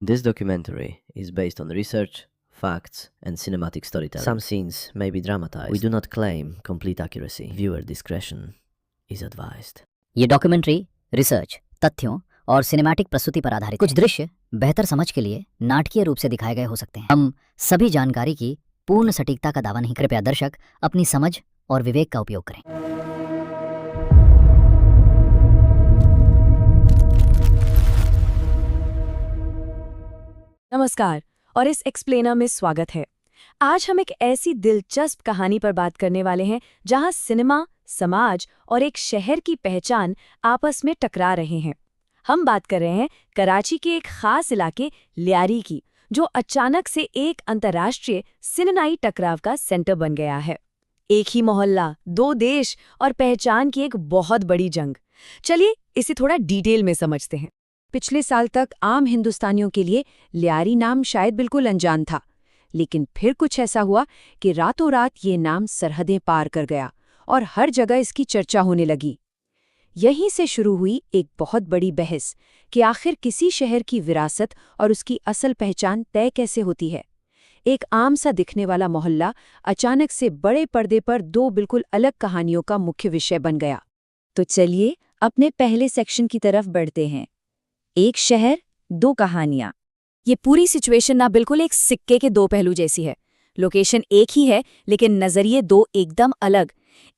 This documentary is based on research, facts, and cinematic storytelling. Some scenes may be dramatized. We do not claim complete accuracy. Viewer discretion is advised. ये documentary research, तथ्यों और cinematic प्रस्तुति पर आधारित। कुछ दृश्य बेहतर समझ के लिए नाटकीय रूप से दिखाए गए हो सकते हैं। हम सभी जानकारी की पूर्ण सटीकता का दावा नहीं। कृपया दर्शक अपनी समझ और विवेक का उपयोग करें। नमस्कार और इस एक्सप्लेनर में स्वागत है। आज हम एक ऐसी दिलचस्प कहानी पर बात करने वाले हैं जहां सिनेमा, समाज और एक शहर की पहचान आपस में टकरा रहे हैं। हम बात कर रहे हैं कराची के एक खास इलाके लियारी की, जो अचानक से एक अंतर्राष्ट्रीय सिनेमाई टकराव का सेंटर बन गया है। एक ही मोहल्ला, दो देश और पहचान की एक बहुत बड़ी जंग। चलिए इसे थोड़ा डिटेल में समझते हैं। पिछले साल तक आम हिंदुस्तानियों के लिए लियारी नाम शायद बिल्कुल अनजान था, लेकिन फिर कुछ ऐसा हुआ कि रातों रात ये नाम सरहदें पार कर गया और हर जगह इसकी चर्चा होने लगी। यहीं से शुरू हुई एक बहुत बड़ी बहस कि आखिर किसी शहर की विरासत और उसकी असल पहचान तय कैसे होती है। एक आम सा दिखने वाला मोहल्ला अचानक से बड़े पर्दे पर दो बिल्कुल अलग कहानियों का मुख्य विषय बन गया। तो चलिए अपने पहले सेक्शन की तरफ बढ़ते हैं। एक शहर, दो कहानियां। ये पूरी सिचुएशन ना बिल्कुल एक सिक्के के दो पहलू जैसी है। लोकेशन एक ही है लेकिन नजरिए दो एकदम अलग।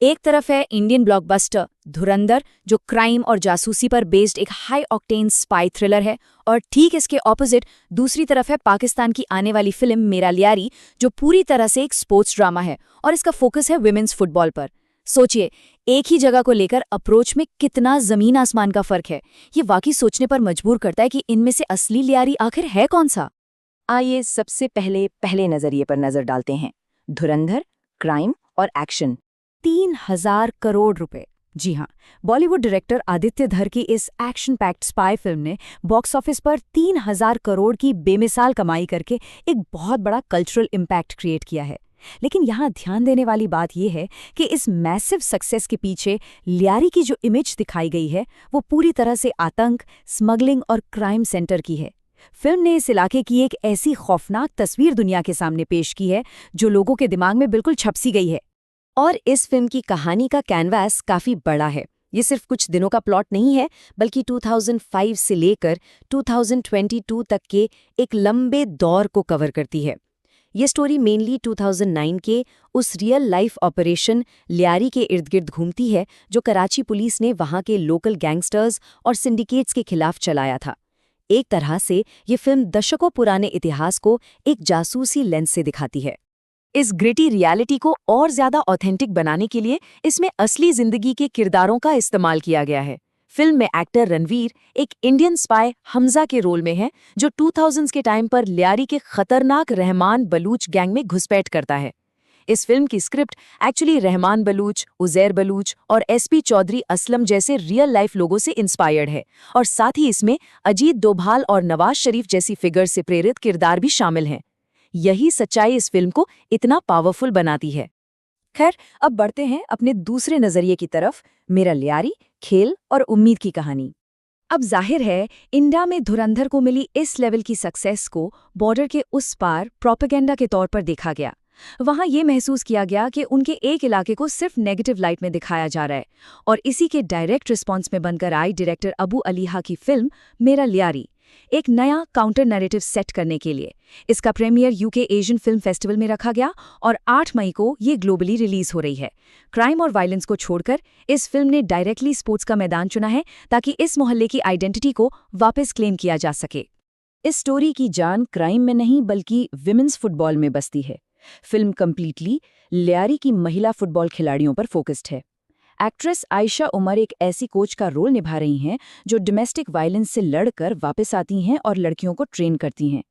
एक तरफ है इंडियन ब्लॉकबस्टर धुरंधर, जो क्राइम और जासूसी पर बेस्ड एक हाई ऑक्टेन स्पाई थ्रिलर है, और ठीक इसके ऑपोजिट दूसरी तरफ है पाकिस्तान की आने वाली फिल्म मेरा लियारी, जो पूरी तरह से एक स्पोर्ट्स ड्रामा है और इसका फोकस है विमेंस फुटबॉल पर। सोचिए, एक ही जगह को लेकर अप्रोच में कितना जमीन आसमान का फर्क है। ये वाकई सोचने पर मजबूर करता है कि इनमें से असली लियारी आखिर है कौन सा। आइए सबसे पहले नजरिए पर नजर डालते हैं। धुरंधर, क्राइम और एक्शन। 3000 करोड़ रुपए। जी हाँ, बॉलीवुड डायरेक्टर आदित्य धर की इस एक्शन पैक्ड स्पाई फिल्म ने बॉक्स ऑफिस पर 3000 करोड़ की बेमिसाल कमाई करके एक बहुत बड़ा कल्चरल इम्पैक्ट क्रिएट किया है। लेकिन यहाँ ध्यान देने वाली बात यह है कि इस मैसिव सक्सेस के पीछे लियारी की जो इमेज दिखाई गई है वो पूरी तरह से आतंक, स्मगलिंग और क्राइम सेंटर की है। फिल्म ने इस इलाके की एक ऐसी खौफनाक तस्वीर दुनिया के सामने पेश की है जो लोगों के दिमाग में बिल्कुल छप सी गई है। और इस फिल्म की कहानी का कैनवास काफी बड़ा है। ये सिर्फ कुछ दिनों का प्लॉट नहीं है, बल्कि 2005 से लेकर 2022 तक के एक लंबे दौर को कवर करती है। ये स्टोरी मेनली 2009 के उस रियल लाइफ ऑपरेशन लियारी के इर्द गिर्द घूमती है जो कराची पुलिस ने वहां के लोकल गैंगस्टर्स और सिंडिकेट्स के खिलाफ चलाया था। एक तरह से ये फिल्म दशकों पुराने इतिहास को एक जासूसी लेंस से दिखाती है। इस ग्रिटी रियलिटी को और ज्यादा ऑथेंटिक बनाने के लिए इसमें असली जिंदगी के किरदारों का इस्तेमाल किया गया है। फिल्म में एक्टर रणवीर एक इंडियन स्पाई हमजा के रोल में है, जो 2000s के टाइम पर लियारी के खतरनाक रहमान बलूच गैंग में घुसपैठ करता है। इस फिल्म की स्क्रिप्ट एक्चुअली रहमान बलूच, उजैर बलूच और एसपी चौधरी असलम जैसे रियल लाइफ लोगों से इंस्पायर्ड है, और साथ ही इसमें अजीत डोभाल और नवाज शरीफ जैसी फिगर से प्रेरित किरदार भी शामिल हैं। यही सच्चाई इस फिल्म को इतना पावरफुल बनाती है। खैर, अब बढ़ते हैं अपने दूसरे नजरिए की तरफ। मेरा लियारी, खेल और उम्मीद की कहानी। अब जाहिर है इंडिया में धुरंधर को मिली इस लेवल की सक्सेस को बॉर्डर के उस पार प्रोपेगेंडा के तौर पर देखा गया। वहां ये महसूस किया गया कि उनके एक इलाके को सिर्फ नेगेटिव लाइट में दिखाया जा रहा है, और इसी के डायरेक्ट रिस्पॉन्स में बनकर आई डायरेक्टर अबू अलीहा की फिल्म मेरा लियारी एक नया काउंटर नैरेटिव सेट करने के लिए इसका premiere UK Asian film festival में रखा गया, और 8 मई को ये ग्लोबली रिलीज हो रही है। क्राइम और वायलेंस को छोड़कर इस फिल्म ने डायरेक्टली स्पोर्ट्स का मैदान चुना है ताकि इस मोहल्ले की आइडेंटिटी को वापस क्लेम किया जा सके। इस स्टोरी की जान क्राइम में नहीं बल्कि विमेंस फुटबॉल में बसती है। फिल्म कंप्लीटली लियारी की महिला फुटबॉल खिलाड़ियों पर फोकस्ड है। एक्ट्रेस आयशा उमर एक ऐसी कोच का रोल निभा रही हैं जो डोमेस्टिक वायलेंस से लड़कर वापस आती हैं और लड़कियों को ट्रेन करती हैं।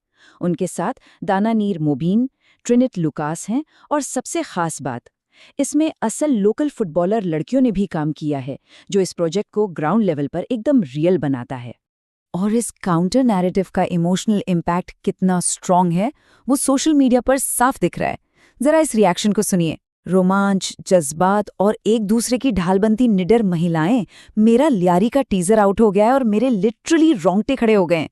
उनके साथ दाना नीर मोबीन, ट्रिनिट लुकास हैं, और सबसे खास बात, इसमें असल लोकल फुटबॉलर लड़कियों ने भी काम किया है, जो इस प्रोजेक्ट को ग्राउंड लेवल पर एकदम रियल बनाता है। और इस काउंटर नैरेटिव का इमोशनल इम्पैक्ट कितना स्ट्रॉन्ग है वो सोशल मीडिया पर साफ दिख रहा है। जरा इस रिएक्शन को सुनिए। रोमांच, जज्बात और एक दूसरे की ढाल बनती निडर महिलाएं। मेरा लियारी का टीजर आउट हो गया है और मेरे लिटरली रोंगटे खड़े हो गए।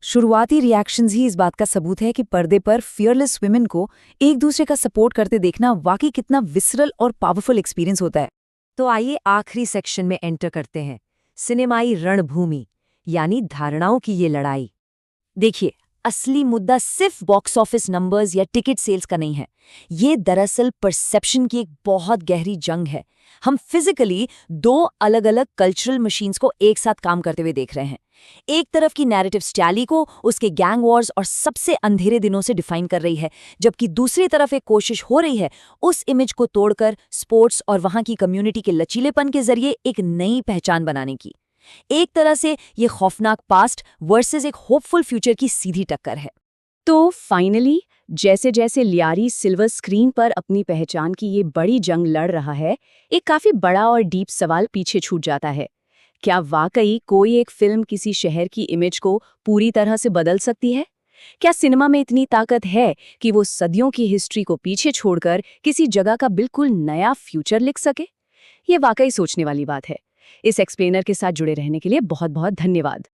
शुरुआती रिएक्शंस ही इस बात का सबूत है कि पर्दे पर फियरलेस वुमेन को एक दूसरे का सपोर्ट करते देखना वाकई कितना विसरल और पावरफुल एक्सपीरियंस होता है। तो आइए आखिरी सेक्शन में एंटर करते हैं, सिनेमाई रणभूमि यानी धारणाओं की ये लड़ाई। देखिए, असली मुद्दा सिर्फ बॉक्स ऑफिस नंबर्स या टिकट सेल्स का नहीं है। ये दरअसल परसेप्शन की एक बहुत गहरी जंग है। हम फिजिकली दो अलग अलग कल्चरल मशीन्स को एक साथ काम करते हुए देख रहे हैं। एक तरफ की नैरेटिव स्टैली को उसके गैंग वॉर्स और सबसे अंधेरे दिनों से डिफाइन कर रही है, जबकि दूसरी तरफ एक कोशिश हो रही है उस इमेज को तोड़कर स्पोर्ट्स और वहां की कम्युनिटी के लचीलेपन के जरिए एक नई पहचान बनाने की। एक तरह से ये खौफनाक पास्ट वर्सेस एक होपफुल फ्यूचर की सीधी टक्कर है। तो फाइनली जैसे जैसे लियारी सिल्वर स्क्रीन पर अपनी पहचान की ये बड़ी जंग लड़ रहा है, एक काफी बड़ा और डीप सवाल पीछे छूट जाता है। क्या वाकई कोई एक फिल्म किसी शहर की इमेज को पूरी तरह से बदल सकती है? क्या सिनेमा में इतनी ताकत है कि वो सदियों की हिस्ट्री को पीछे छोड़कर किसी जगह का बिल्कुल नया फ्यूचर लिख सके? ये वाकई सोचने वाली बात है। इस एक्सप्लेनर के साथ जुड़े रहने के लिए बहुत बहुत धन्यवाद।